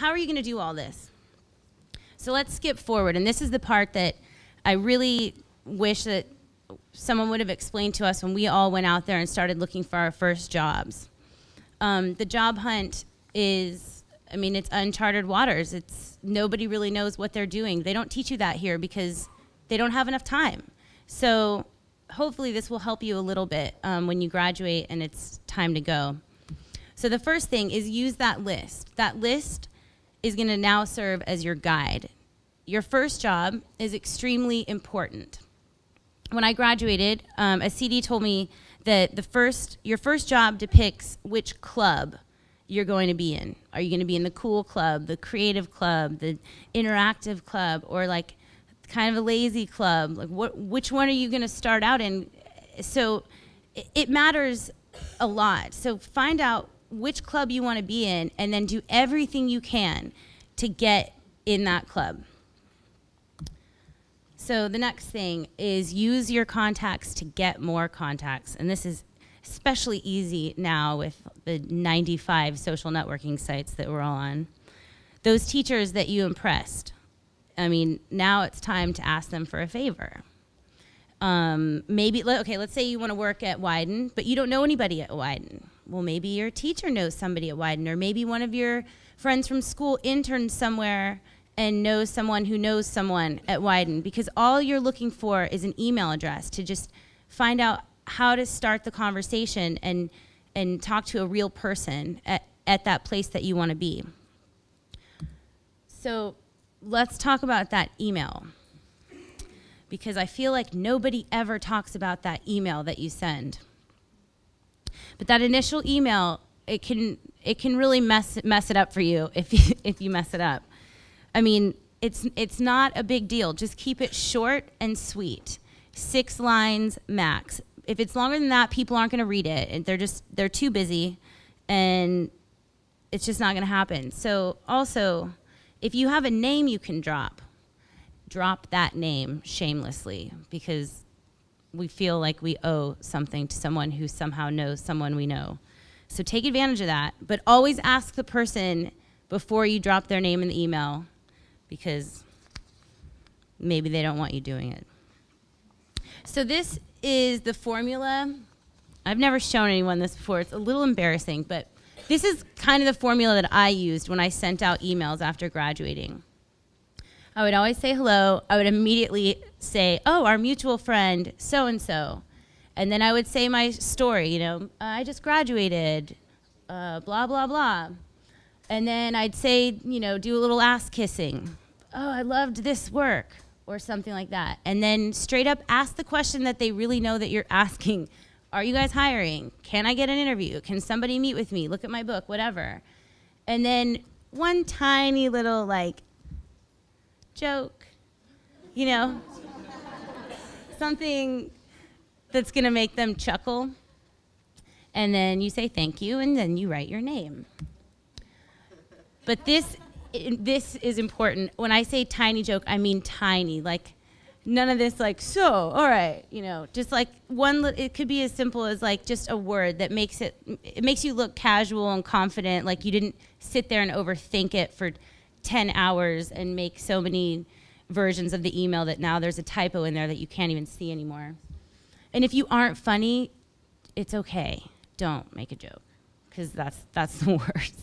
how are you going to do all this? So let's skip forward. And this is the part that I really wish that someone would have explained to us when we all went out there and started looking for our first jobs. The job hunt is, I mean, it's uncharted waters. Nobody really knows what they're doing. They don't teach you that here because they don't have enough time. So hopefully this will help you a little bit when you graduate and it's time to go. So the first thing is use that list. That list is going to now serve as your guide. Your first job is extremely important. When I graduated, a CD told me that your first job depicts which club you're going to be in. Are you going to be in the cool club, the creative club, the interactive club, or like kind of a lazy club? Like which one are you going to start out in? So it matters a lot. So find out which club you want to be in and then do everything you can to get in that club. So the next thing is use your contacts to get more contacts. And this is especially easy now with the 95 social networking sites that we're all on. Those teachers that you impressed, I mean, now it's time to ask them for a favor. Okay, let's say you want to work at Wyden, but you don't know anybody at Wyden. Well, maybe your teacher knows somebody at Wyden, or maybe one of your friends from school interned somewhere and knows someone who knows someone at Wyden, because all you're looking for is an email address to just find out how to start the conversation and talk to a real person at that place that you want to be. So let's talk about that email, because I feel like nobody ever talks about that email that you send. But that initial email, it can really mess it up for you if you mess it up. I mean, it's not a big deal. Just keep it short and sweet. 6 lines max. If it's longer than that, people aren't going to read it. And they're too busy, and it's just not going to happen. So also, if you have a name you can drop that name shamelessly, because we feel like we owe something to someone who somehow knows someone we know. So take advantage of that, but always ask the person before you drop their name in the email, because maybe they don't want you doing it. So this is the formula. I've never shown anyone this before. It's a little embarrassing, but this is kind of the formula that I used when I sent out emails after graduating. I would always say hello. I would immediately say, oh, our mutual friend, so-and-so. And then I would say my story, you know, I just graduated, blah, blah, blah. And then I'd say, you know, do a little ass kissing. Oh, I loved this work, or something like that. And then straight up ask the question that they really know that you're asking. Are you guys hiring? Can I get an interview? Can somebody meet with me? Look at my book, whatever. And then one tiny little, like, joke, you know, something that's going to make them chuckle. And then you say thank you, and then you write your name. But this is important. When I say tiny joke, I mean tiny. Like, none of this like, so, all right, you know, just like it could be as simple as like just a word that makes you look casual and confident, like you didn't sit there and overthink it for 10 hours and make so many versions of the email that now there's a typo in there that you can't even see anymore. And if you aren't funny, it's okay. Don't make a joke, because that's the worst.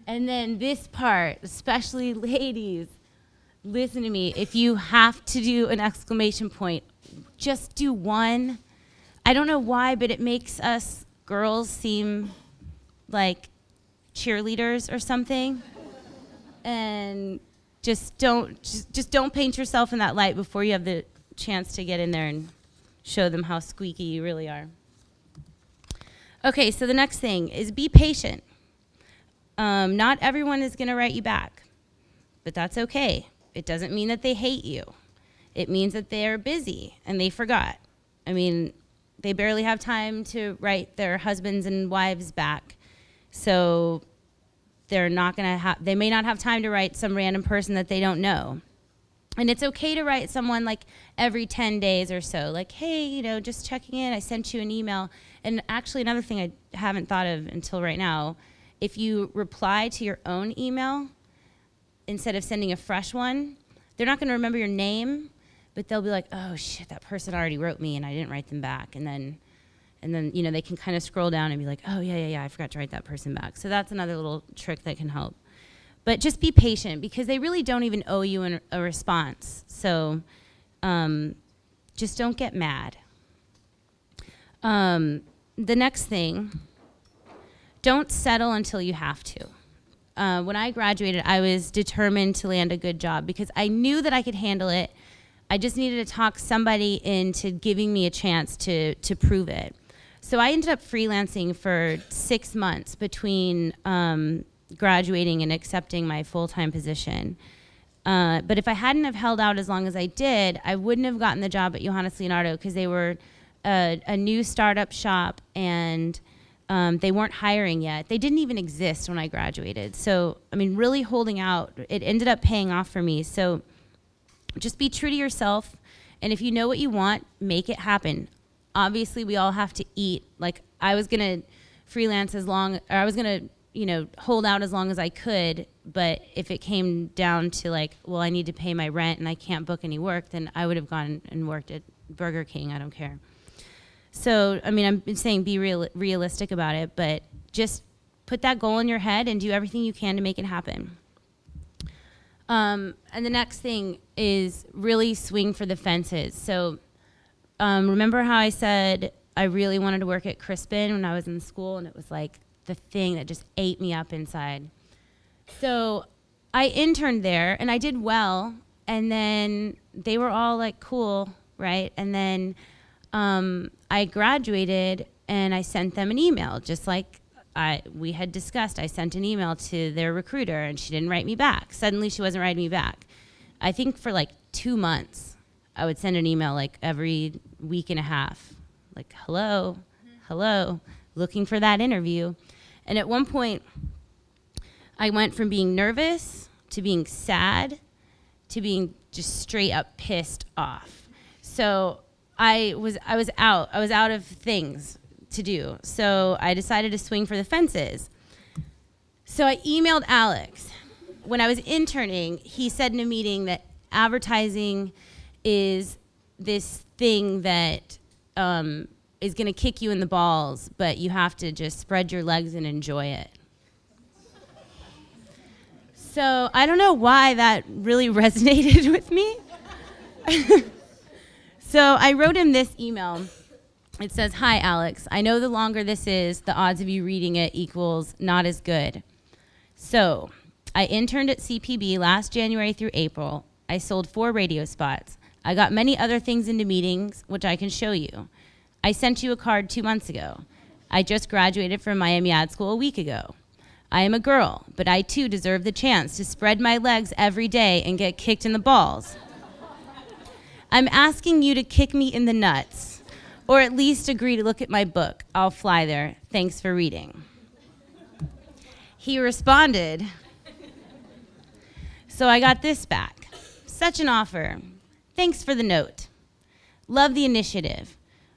And then this part, especially ladies, listen to me. If you have to do an exclamation point, just do one. I don't know why, but it makes us girls seem like cheerleaders or something. And just don't paint yourself in that light before you have the chance to get in there and show them how squeaky you really are. Okay, so the next thing is be patient. Not everyone is going to write you back, but that's okay. It doesn't mean that they hate you. It means that they're busy and they forgot. I mean, they barely have time to write their husbands and wives back. So they may not have time to write some random person that they don't know. And it's okay to write someone like every 10 days or so, like, hey, you know, just checking in, I sent you an email. And actually another thing I haven't thought of until right now if you reply to your own email instead of sending a fresh one, they're not going to remember your name, but they'll be like, oh shit, that person already wrote me and I didn't write them back. And then you know, they can kind of scroll down and be like, oh yeah, I forgot to write that person back. So that's another little trick that can help. But just be patient, because they really don't even owe you a response. So just don't get mad. The next thing, don't settle until you have to. When I graduated, I was determined to land a good job because I knew that I could handle it. I just needed to talk somebody into giving me a chance to prove it. So I ended up freelancing for 6 months between graduating and accepting my full-time position. But if I hadn't have held out as long as I did, I wouldn't have gotten the job at Johannes Leonardo, because they were a new startup shop, and they weren't hiring yet. They didn't even exist when I graduated. So, I mean, really holding out, it ended up paying off for me. So just be true to yourself, and if you know what you want, make it happen. Obviously, we all have to eat. Like, I was gonna freelance I was gonna, you know, hold out as long as I could, but if it came down to like, well, I need to pay my rent and I can't book any work, then I would have gone and worked at Burger King. I don't care. So, I mean, I'm saying be realistic about it, but just put that goal in your head and do everything you can to make it happen. And the next thing is really swing for the fences. So remember how I said I really wanted to work at Crispin when I was in school, and it was like the thing that just ate me up inside. So I interned there, and I did well, and then they were all like, cool, right? And then I graduated, and I sent them an email, just like we had discussed. I sent an email to their recruiter, and she didn't write me back. Suddenly, she wasn't writing me back. I think for like 2 months, I would send an email like every week and a half, like, hello, looking for that interview. And at one point, I went from being nervous to being sad to being just straight up pissed off. So I was out of things to do. So I decided to swing for the fences. So I emailed Alex. When I was interning, he said in a meeting that advertising is this thing that is going to kick you in the balls, but you have to just spread your legs and enjoy it. So I don't know why that really resonated with me. So I wrote him this email. It says, hi, Alex. I know the longer this is, the odds of you reading it equals not as good. So I interned at CPB last January through April. I sold 4 radio spots. I got many other things into meetings, which I can show you. I sent you a card 2 months ago. I just graduated from Miami Ad School a week ago. I am a girl, but I too deserve the chance to spread my legs every day and get kicked in the balls. I'm asking you to kick me in the nuts, or at least agree to look at my book. I'll fly there. Thanks for reading. He responded. So I got this back. Such an offer. Thanks for the note. Love the initiative.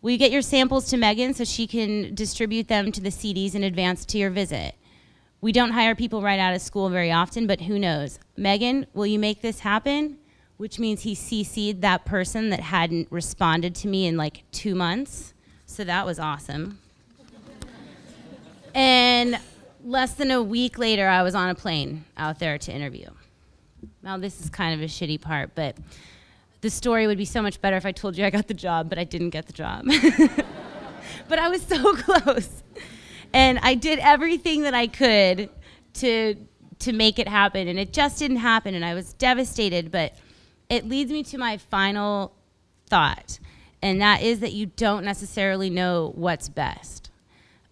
Will you get your samples to Megan so she can distribute them to the CDs in advance to your visit? We don't hire people right out of school very often, but who knows? Megan, will you make this happen? Which means he CC'd that person that hadn't responded to me in like 2 months. So that was awesome. And less than a week later, I was on a plane out there to interview. Now, this is kind of a shitty part, but the story would be so much better if I told you I got the job, but I didn't get the job. But I was so close. And I did everything that I could to make it happen, and it just didn't happen, and I was devastated, but it leads me to my final thought, and that is that you don't necessarily know what's best.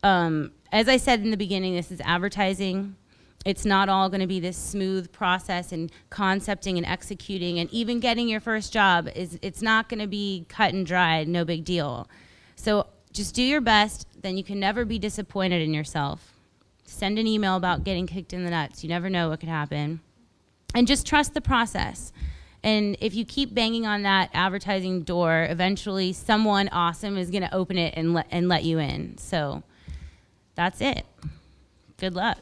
As I said in the beginning, this is advertising. It's not all going to be this smooth process and concepting and executing, and even getting your first job, it's not going to be cut and dried, no big deal. So just do your best, then you can never be disappointed in yourself. Send an email about getting kicked in the nuts. You never know what could happen. And just trust the process. And if you keep banging on that advertising door, eventually someone awesome is going to open it and let you in. So that's it. Good luck.